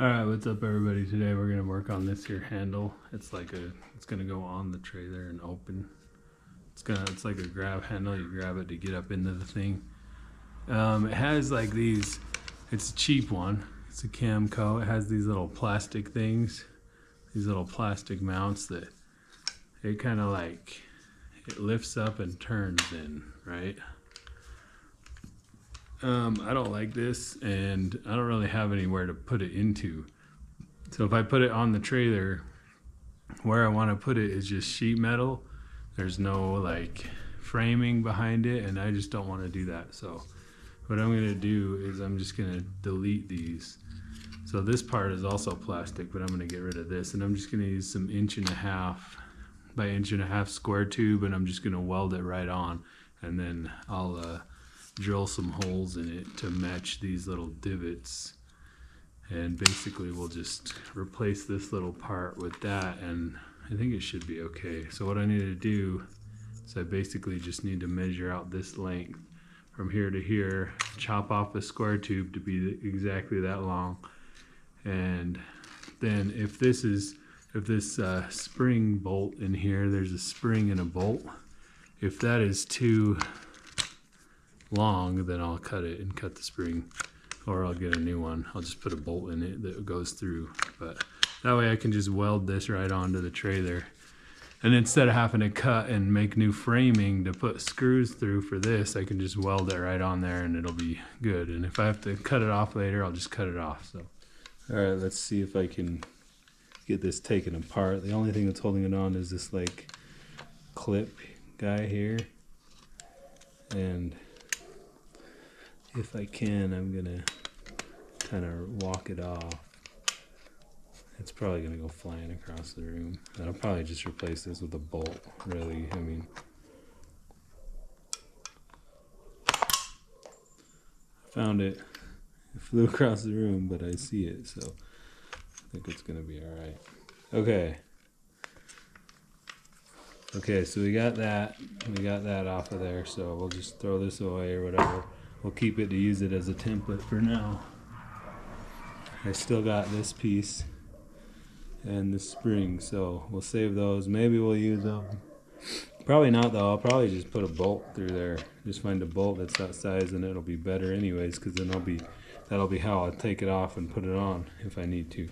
Alright, what's up everybody? Today we're gonna work on this here handle. It's gonna go on the trailer and open. It's like a grab handle. You grab it to get up into the thing. It has like these, it's a cheap one. It's a Camco. It has these little plastic things, these little plastic mounts that it kind of like, it lifts up and turns in, right? I don't like this, and I don't really have anywhere to put it into. So if I put it on the trailer, where I want to put it is just sheet metal. There's no like framing behind it, and I just don't want to do that. So what I'm going to do is I'm just going to delete these. So this part is also plastic, but I'm going to get rid of this, and I'm just going to use some 1.5 by 1.5 square tube, and I'm just going to weld it right on, and then I'll drill some holes in it to match these little divots, and basically we'll just replace this little part with that, and I think it should be okay. So what I need to do is I basically just need to measure out this length from here to here, chop off a square tube to be exactly that long, and then if this spring bolt in here, there's a spring and a bolt, if that is too long, then I'll cut it and cut the spring, or I'll get a new one. I'll just put a bolt in it that goes through, but that way I can just weld this right onto the trailer, and instead of having to cut and make new framing to put screws through for this, I can just weld it right on there and it'll be good. And if I have to cut it off later, I'll just cut it off. So all right, let's see if I can get this taken apart. The only thing that's holding it on is this like clip guy here, and if I can, I'm gonna kind of walk it off. It's probably gonna go flying across the room. And I'll probably just replace this with a bolt, really. I mean, I found it. It flew across the room, but I see it, so I think it's gonna be all right. Okay, so we got that off of there, so we'll just throw this away or whatever. We'll keep it to use it as a template for now. I still got this piece and the spring, so we'll save those. Maybe we'll use them. Probably not though. I'll probably just put a bolt through there. Just find a bolt that's that size, and it'll be better anyways, because then that'll be how I'll take it off and put it on if I need to.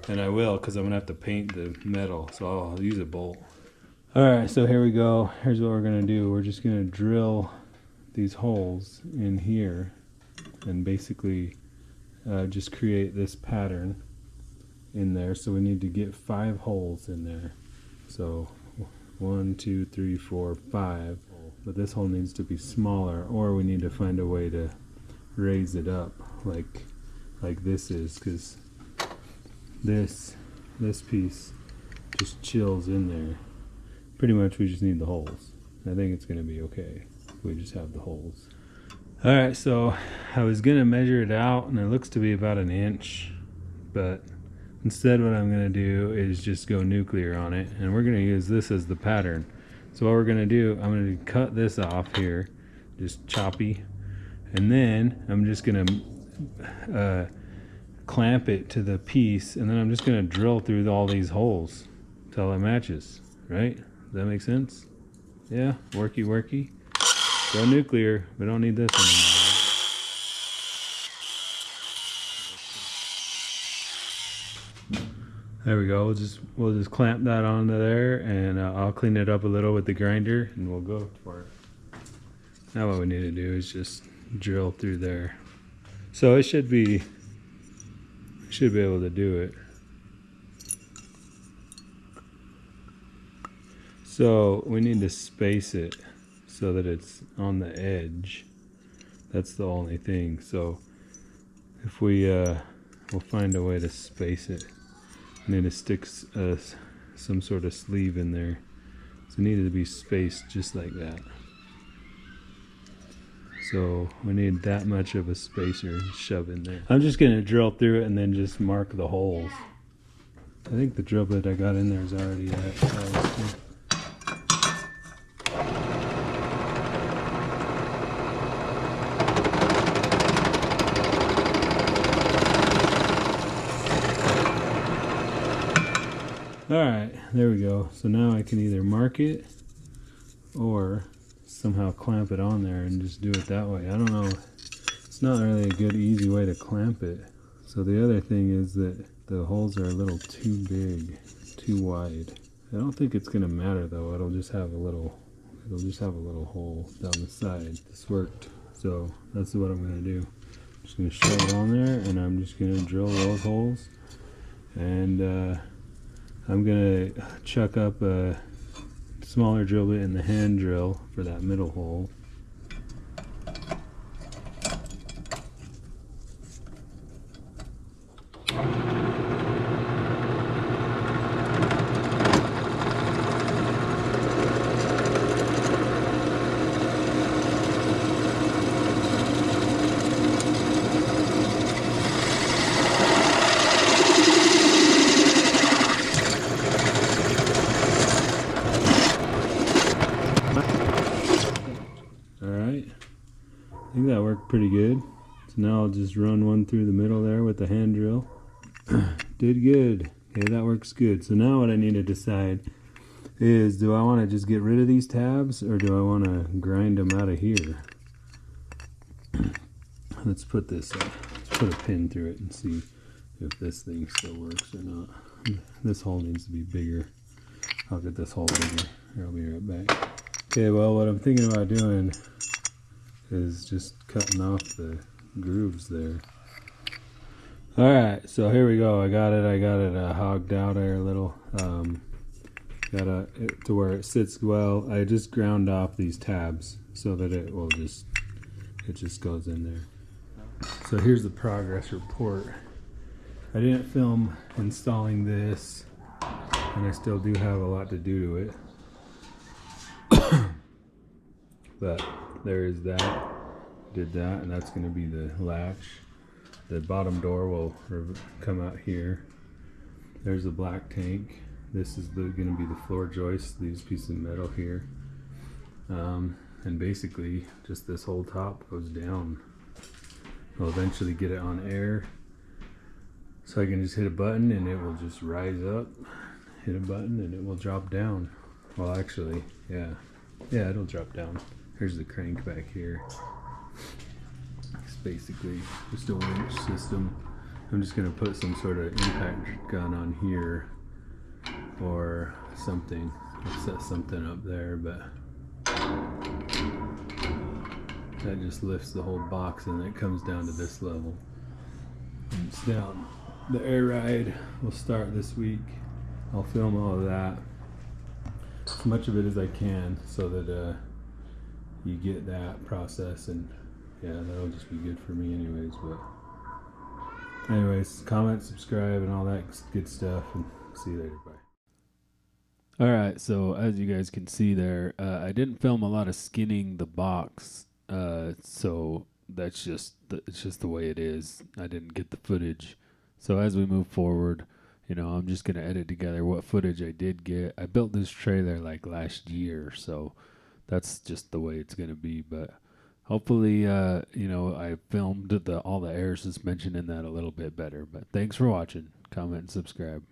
And I will, because I'm gonna have to paint the metal, so I'll use a bolt. Alright, so here we go. Here's what we're gonna do. We're just gonna drill these holes in here and basically just create this pattern in there. So we need to get 5 holes in there. So 1, 2, 3, 4, 5. But this hole needs to be smaller, or we need to find a way to raise it up like this is, because this piece just chills in there. Pretty much we just need the holes. I think it's gonna be okay. We just have the holes. All right, so I was gonna measure it out, and it looks to be about 1 inch, but instead what I'm gonna do is just go nuclear on it, and we're gonna use this as the pattern. So what we're gonna do, I'm gonna cut this off here, just choppy, and then I'm just gonna clamp it to the piece, and then I'm just gonna drill through all these holes till it matches, right? Does that make sense? Yeah, worky. Go nuclear. We don't need this anymore. There we go. We'll just clamp that onto there, and I'll clean it up a little with the grinder, and we'll go for it. Now what we need to do is just drill through there. So it should be able to do it. So we need to space it so that it's on the edge. That's the only thing. So if we'll find a way to space it. We need to stick some sort of sleeve in there. So it needed to be spaced just like that. So we need that much of a spacer to shove in there. I'm just gonna drill through it and then just mark the holes. I think the drill bit I got in there is already at size. Alright, there we go. So now I can either mark it or somehow clamp it on there and just do it that way. I don't know. It's not really a good easy way to clamp it. So the other thing is that the holes are a little too big, too wide. I don't think it's gonna matter though. It'll just have a little hole down the side. This worked. So that's what I'm gonna do. I'm just gonna shove it on there and I'm just gonna drill those holes. And I'm gonna chuck up a smaller drill bit in the hand drill for that middle hole. I think that worked pretty good. So now I'll just run one through the middle there with the hand drill. Did good. Okay, that works good. So now what I need to decide is, do I want to just get rid of these tabs or do I want to grind them out of here? Let's put this let's put a pin through it and see if this thing still works or not. This hole needs to be bigger. I'll get this hole bigger. Here, I'll be right back. Okay, well, what I'm thinking about doing is just cutting off the grooves there. Alright, so here we go. I got it hogged out there a little. Got it to where it sits well. I just ground off these tabs so that it just goes in there. So here's the progress report. I didn't film installing this, and I still do have a lot to do to it. But there is that. Did that, and that's going to be the latch. The bottom door will come out here. There's the black tank. This is going to be the floor joist, these pieces of metal here. And basically, just this whole top goes down. I'll eventually get it on air. So I can just hit a button and it will just rise up. Hit a button and it will drop down. Well, actually, yeah, it'll drop down. Here's the crank back here. It's basically just a winch system. I'm just gonna put some sort of impact gun on here or something. I'll set something up there, but that just lifts the whole box and it comes down to this level. And it's down. The air ride will start this week. I'll film all of that, as much of it as I can, so that you get that process, and yeah, that'll just be good for me anyways. But anyways, comment, subscribe, and all that good stuff, and see you later. Bye. Alright, so as you guys can see there, I didn't film a lot of skinning the box, so that's it's just the way it is. I didn't get the footage. So as we move forward, I'm just going to edit together what footage I did get. I built this trailer like last year, so that's just the way it's going to be. But hopefully, I filmed all the air suspension in that a little bit better. But thanks for watching. Comment and subscribe.